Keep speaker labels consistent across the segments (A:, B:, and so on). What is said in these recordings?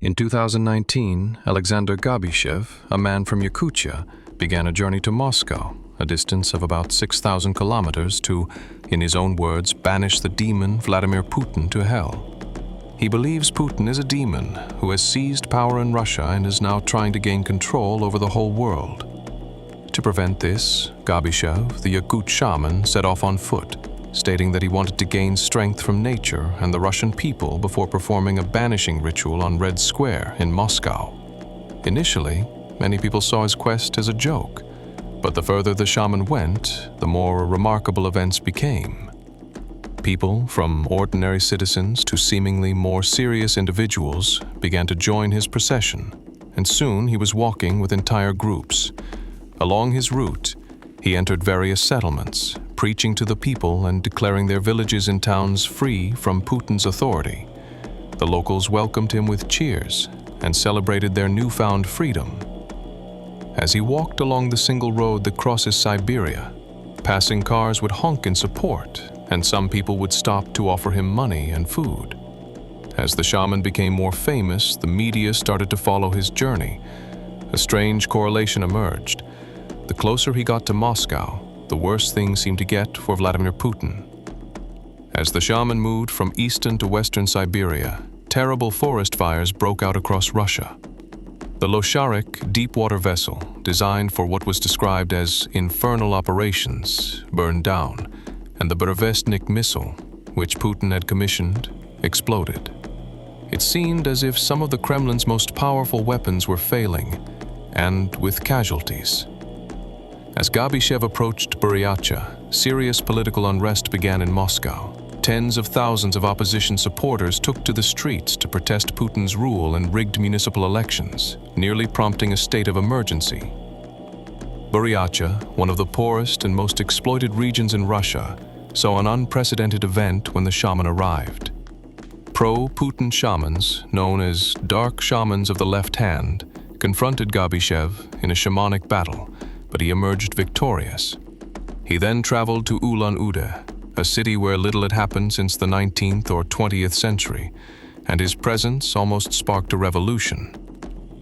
A: In 2019, Alexander Gabyshev, a man from Yakutia, began a journey to Moscow, a distance of about 6,000 kilometers, to, in his own words, banish the demon Vladimir Putin to hell. He believes Putin is a demon who has seized power in Russia and is now trying to gain control over the whole world. To prevent this, Gabyshev, the Yakut shaman, set off on foot, stating that he wanted to gain strength from nature and the Russian people before performing a banishing ritual on Red Square in Moscow. Initially, many people saw his quest as a joke, but the further the shaman went, the more remarkable events became. People, from ordinary citizens to seemingly more serious individuals, began to join his procession, and soon he was walking with entire groups. Along his route, he entered various settlements, preaching to the people and declaring their villages and towns free from Putin's authority. The locals welcomed him with cheers and celebrated their newfound freedom. As he walked along the single road that crosses Siberia, passing cars would honk in support, and some people would stop to offer him money and food. As the shaman became more famous, the media started to follow his journey. A strange correlation emerged. The closer he got to Moscow, the worse things seemed to get for Vladimir Putin. As the shaman moved from eastern to western Siberia, terrible forest fires broke out across Russia. The Losharik deep-water vessel, designed for what was described as infernal operations, burned down, and the Burevestnik missile, which Putin had commissioned, exploded. It seemed as if some of the Kremlin's most powerful weapons were failing, and with casualties. As Gabyshev approached Buryatia, serious political unrest began in Moscow. Tens of thousands of opposition supporters took to the streets to protest Putin's rule and rigged municipal elections, nearly prompting a state of emergency. Buryatia, one of the poorest and most exploited regions in Russia, saw an unprecedented event when the shaman arrived. Pro-Putin shamans, known as Dark Shamans of the Left Hand, confronted Gabyshev in a shamanic battle, but he emerged victorious. He then traveled to Ulan-Ude, a city where little had happened since the 19th or 20th century, and his presence almost sparked a revolution.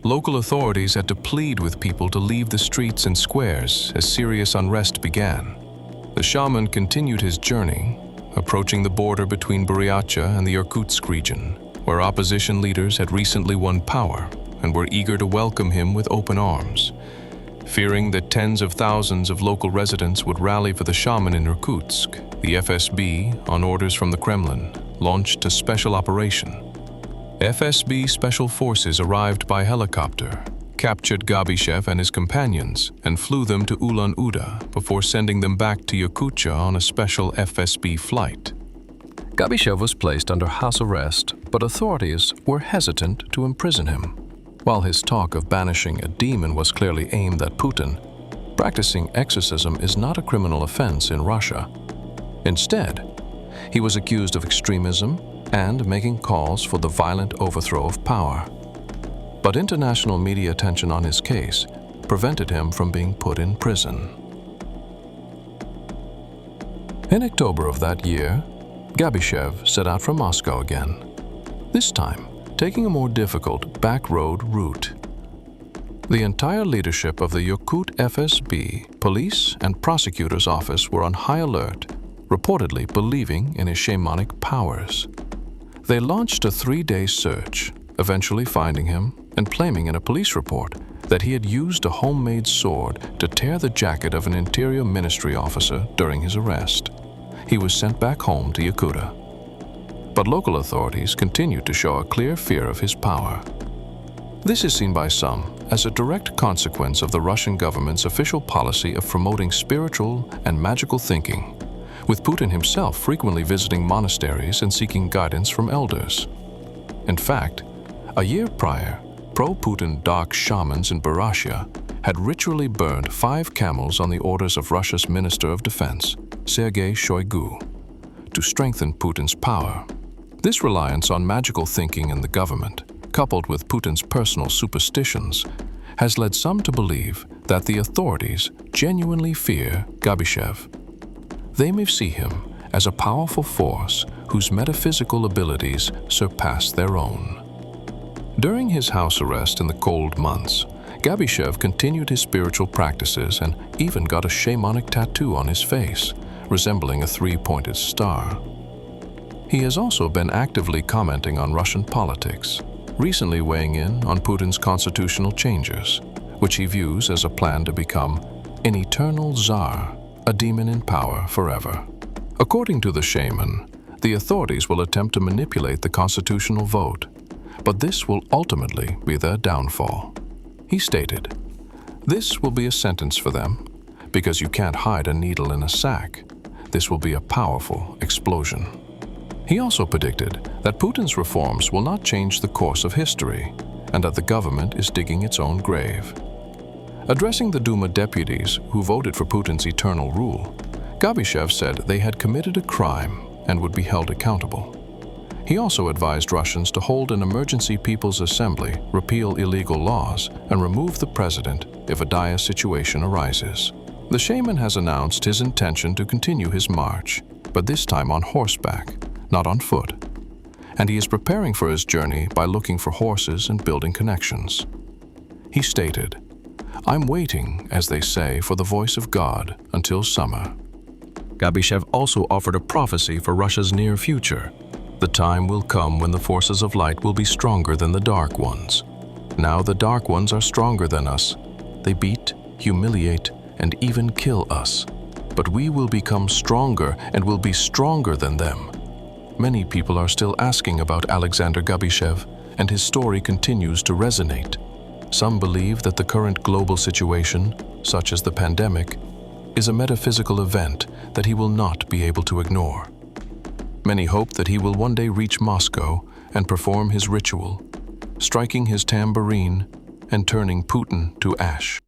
A: Local authorities had to plead with people to leave the streets and squares as serious unrest began. The shaman continued his journey, approaching the border between Buryatia and the Irkutsk region, where opposition leaders had recently won power and were eager to welcome him with open arms. Fearing that tens of thousands of local residents would rally for the shaman in Irkutsk, the FSB, on orders from the Kremlin, launched a special operation. FSB special forces arrived by helicopter, captured Gabyshev and his companions, and flew them to Ulan-Ude before sending them back to Yakutia on a special FSB flight.
B: Gabyshev was placed under house arrest, but authorities were hesitant to imprison him. While his talk of banishing a demon was clearly aimed at Putin, practicing exorcism is not a criminal offense in Russia. Instead, he was accused of extremism and making calls for the violent overthrow of power. But international media attention on his case prevented him from being put in prison. In October of that year, Gabyshev set out for Moscow again, this time taking a more difficult back-road route. The entire leadership of the Yakut FSB, police and prosecutor's office were on high alert, reportedly believing in his shamanic powers. They launched a 3-day search, eventually finding him and claiming in a police report that he had used a homemade sword to tear the jacket of an Interior Ministry officer during his arrest. He was sent back home to Yakutia. But local authorities continued to show a clear fear of his power. This is seen by some as a direct consequence of the Russian government's official policy of promoting spiritual and magical thinking, with Putin himself frequently visiting monasteries and seeking guidance from elders. In fact, a year prior, pro-Putin dark shamans in Buryatia had ritually burned 5 camels on the orders of Russia's Minister of Defense, Sergei Shoigu, to strengthen Putin's power. This reliance on magical thinking in the government, coupled with Putin's personal superstitions, has led some to believe that the authorities genuinely fear Gabyshev. They may see him as a powerful force whose metaphysical abilities surpass their own. During his house arrest in the cold months, Gabyshev continued his spiritual practices and even got a shamanic tattoo on his face, resembling a three-pointed star. He has also been actively commenting on Russian politics, recently weighing in on Putin's constitutional changes, which he views as a plan to become an eternal Tsar, a demon in power forever. According to the Shaman, the authorities will attempt to manipulate the constitutional vote, but this will ultimately be their downfall. He stated, "This will be a sentence for them, because you can't hide a needle in a sack. This will be a powerful explosion." He also predicted that Putin's reforms will not change the course of history, and that the government is digging its own grave. Addressing the Duma deputies who voted for Putin's eternal rule, Gabyshev said they had committed a crime and would be held accountable. He also advised Russians to hold an emergency People's Assembly, repeal illegal laws, and remove the president if a dire situation arises. The shaman has announced his intention to continue his march, but this time on horseback, not on foot. And he is preparing for his journey by looking for horses and building connections. He stated, "I'm waiting, as they say, for the voice of God until summer."
A: Gabyshev also offered a prophecy for Russia's near future. The time will come when the forces of light will be stronger than the dark ones. Now the dark ones are stronger than us. They beat, humiliate, and even kill us. But we will become stronger and will be stronger than them. Many people are still asking about Alexander Gabyshev, and his story continues to resonate. Some believe that the current global situation, such as the pandemic, is a metaphysical event that he will not be able to ignore. Many hope that he will one day reach Moscow and perform his ritual, striking his tambourine and turning Putin to ash.